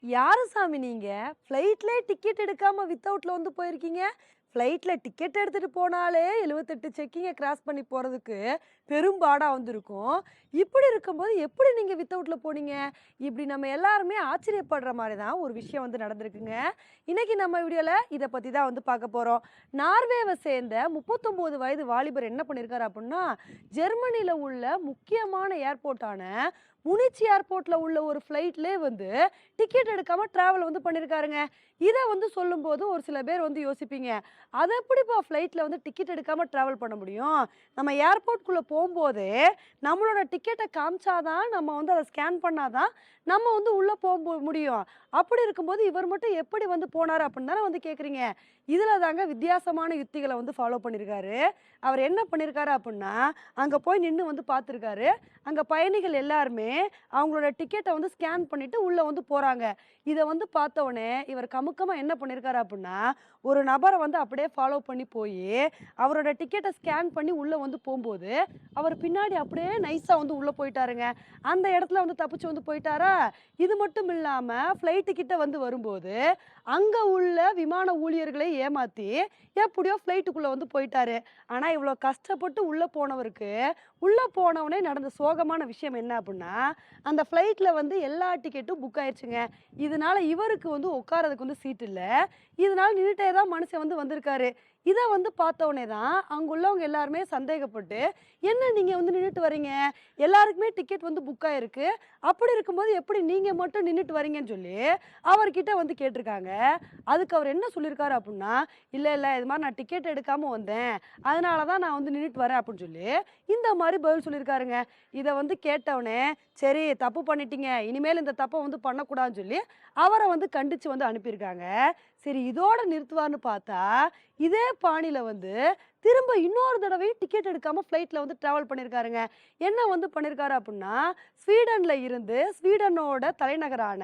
யாரு சாமி நீங்க? ஃப்ளைட்லயே டிக்கெட் எடுக்காம வித்தவுட்ல வந்து போயிருக்கீங்க. ஃப்ளைட்ல டிக்கெட் எடுத்துட்டு போனாலே 78 செக்கிங்க கிராஸ் பண்ணி போறதுக்கு பெரும்பாடா வந்திருக்கும். இப்படி இருக்கும்போது எப்படி நீங்க வித்தவுட்ல போனீங்க? இப்படி நம்ம எல்லாருமே ஆச்சரியப்படுற மாரி தான் ஒரு விஷயம் வந்து நடந்திருக்குங்க. இன்னைக்கு நம்ம வீடியோல இத பத்தி தான் வந்து பார்க்க போறோம். நார்வேவ சேர்ந்த 39 வயது வாலிபர் என்ன பண்ணியிருக்காரு அப்புட்ன்னா, ஜெர்மனில உள்ள முக்கியமான ஏர்போர்ட்டான முனிச் ஏர்போர்ட்ல உள்ள ஒரு ஃப்ளைட்லயே வந்து டிக்கெட் எடுக்காம டிராவல் வந்து பண்ணியிருக்காருங்க. இத வந்து சொல்லும்போது ஒரு சில பேர் வந்து யோசிப்பீங்க. அது எப்படிப்பா ஃப்ளைட்ல வந்து டிக்கெட் எடுக்காம டிராவல் பண்ண முடியும்? நம்ம ஏர்போர்ட்குள்ள போம்போதே நம்மளோட டிக்கெட்ட காமிச்சா தான் நம்ம வந்து அத ஸ்கேன் பண்ணா தான் நம்ம வந்து உள்ள முடியும். அப்படி இருக்கும்போது இவர் மட்டும் எப்படி வந்து போனாரு அப்படின்னு தானே வந்து கேட்குறீங்க. இதுல தாங்க வித்தியாசமான யுத்திகள வந்து ஃபாலோ பண்ணியிருக்காரு. அவர் என்ன பண்ணியிருக்காரு அப்படின்னா, அங்க போய் நின்னு வந்து பார்த்துருக்காரு. அங்க பயணிகள் எல்லாருமே அவங்களோட டிக்கெட்ட வந்து ஸ்கேன் பண்ணிட்டு உள்ள வந்து போறாங்க. இத வந்து பார்த்தவுனே இவர் கமுக்கமா என்ன பண்ணியிருக்காரு அப்புட்ன்னா, ஒரு நபர வந்து அப்படியே ஃபாலோ பண்ணி போயி, அவரோட டிக்கெட்ட ஸ்கேன் பண்ணி உள்ள வந்து போம்போது, அவர் பின்னாடி அப்படியே நைஸா வந்து உள்ள போயிட்டாருங்க. அந்த இடத்துல வந்து தப்பிச்சு வந்து போயிட்டாரா? இது மட்டும் இல்லாம ஃப்ளைட்டு கிட்ட வந்து வரும்போது, அங்க உள்ள விமான ஊழியர்களை ஏமாத்தி, எப்படியோ ஃப்ளைட்டுக்குள்ள வந்து போயிட்டாரு. ஆனா இவ்வளோ கஷ்டப்பட்டு உள்ள போனவருக்கு, உள்ள போனவுனே நடந்த சோகமான விஷயம் என்ன அப்புட்ன்னா, அந்த ஃப்ளைட்ல வந்து எல்லா டிக்கெட்டும் புக் ஆயிருச்சுங்க. இதனால இவருக்கு வந்து உட்கார்றதுக்கு வந்து சீட் இல்ல. இதனால நின்னுட்டே தான் மனுஷன் வந்து வந்திருக்காரு. இத வந்து பார்த்தவுனே தான் அங்க உள்ளவங்க எல்லாருமே சந்தேகப்பட்டு, "என்ன நீங்க வந்து நின்னுட்டு வரீங்க? எல்லாருக்குமே டிக்கெட் வந்து புக் ஆயிருக்கு. அப்படி இருக்கும்போது எப்படி நீங்க மட்டும் நின்னுட்டு வரீங்கன்னு?" சொல்லி அவர்கிட்ட வந்து கேட்டிருக்காங்க. அதுக்கு அவர் என்ன சொல்லியிருக்காரு அப்புட்ன்னா, "இல்ல, இல்ல இது மாரி நான் டிக்கெட் எடுக்காம வந்தேன். அதனால தான் நான் வந்து நின்னுட்டு வரேன்" அப்படின்னு சொல்லி இந்த மாரி பதில் சொல்லியிருக்காருங்க. இத வந்து கேட்டவுனே, சரி தப்பு பண்ணிட்டீங்க. இனிமேல் இந்த தப்ப வந்து பண்ணக்கூடாதுன்னு சொல்லி, அவர வந்து கண்டிச்சு வந்து அனுப்பியிருக்காங்க. சரி இதோட நிறுத்துவார்ன்னு பார்த்தா, இதே பாணியில வந்து திரும்ப இன்னொரு தடவையும் டிக்கெட் எடுக்காம ஃப்ளைட்ல வந்து டிராவல் பண்ணியிருக்காருங்க. என்ன வந்து பண்ணியிருக்காரு அப்புட்ன்னா, ஸ்வீடன்ல இருந்து ஸ்வீடனோட தலைநகரான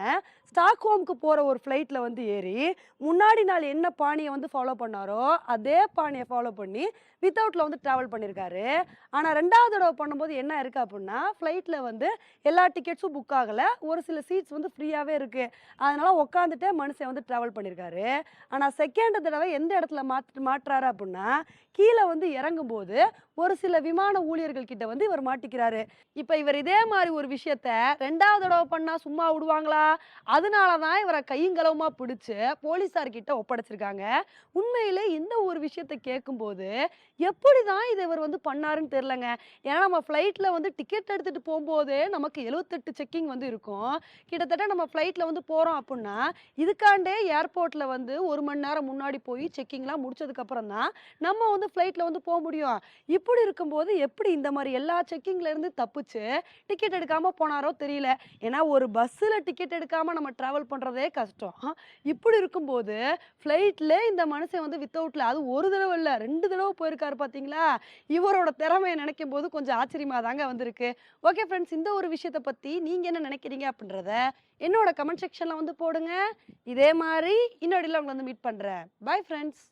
ஸ்டாக்ஹோம்க்கு போற ஒரு ஃப்ளைட்ல வந்து ஏறி, முன்னாடி நாள் என்ன பாணிய வந்து ஃபாலோ பண்ணாரோ, அதே பாணிய ஃபாலோ பண்ணி வித்தவுட்ல வந்து டிராவல் பண்ணியிருக்காரு. ஆனா 2வது தடவ பண்ணும்போது என்ன இருக்கு அப்புட்ன்னா, ஃப்ளைட்ல வந்து எல்லா டிக்கெட்ஸும் புக் ஆகல. ஒரு சில சீட்ஸ் வந்து ஃப்ரீயாவே இருக்கு. அதனால உட்காந்துட்டே மனுஷன் வந்து டிராவல் பண்ணியிருக்காரு. ஆனா 2ண்டு தடவ எந்த இடத்துல மாட்றாரு அப்புட்ன்னா, கீழ வந்து இறங்கும்போது ஒரு சில விமான ஊழியர்கள் கிட்ட வந்து இவர் மாட்டிக்கிறாரு. இப்ப இவர் இதே மாரி ஒரு விஷயத்த 2வது தடவ பண்ணா சும்மா விடுவாங்களா? அதனால தான் இவர கையும் களவுமா பிடிச்சு போலீஸார் கிட்ட ஒப்படைச்சிருக்காங்க. உண்மையிலே இந்த ஒரு விஷயத்த கேட்கும்போது, எப்படிதான் இத இவர் வந்து பண்ணாருன்னு தெரியலங்க. ஏன்னா நம்ம ஃப்ளைட்ல வந்து டிக்கெட் எடுத்துட்டு போம்போதே நமக்கு 78 செக்கிங் வந்து இருக்கும். கிட்டத்தட்ட நம்ம ஃப்ளைட்ல வந்து போறோம் அப்புட்ன்னா, இதுக்காண்டே ஏர்போர்ட்ல வந்து 1 மணி நேரம் முன்னாடி போய் செக்கிங்லாம் முடிச்சதுக்கு அப்புறம் தான் நம்ம வந்து ஃப்ளைட்ல வந்து முடியும். இப்படி இருக்கும்போது எப்படி இந்த மாரி எல்லா செக்கிங்ல இருந்து தப்பிச்சு டிக்கெட் எடுக்காம போனாரோ தெரியல. ஏன்னா ஒரு பஸ்ஸுல டிக்கெட் எடுக்காம நம்ம டிராவல் பண்றதே கஷ்டம். இப்படி இருக்கும்போது ஃப்ளைட்ல இந்த மனுஷன் வந்து வித்தவுட்ல அது ஒரு தடவ இல்ல 2 தடவ போயிருக்காரு பார்த்தீங்களா? இவரோட திறமைய நினைக்கும்போது கொஞ்சம் ஆச்சரியமா தாங்க வந்திருக்கு. ஓகே ஃப்ரெண்ட்ஸ் இந்த ஒரு விஷயத்த பத்தி நீங்க என்ன நினைக்கிறீங்க அப்படின்றத என்னோட கமெண்ட் செக்ஷன்ல வந்து போடுங்க. இதே மாரி இன்னொரு உங்கள வந்து மீட் பண்றேன். Bye friends.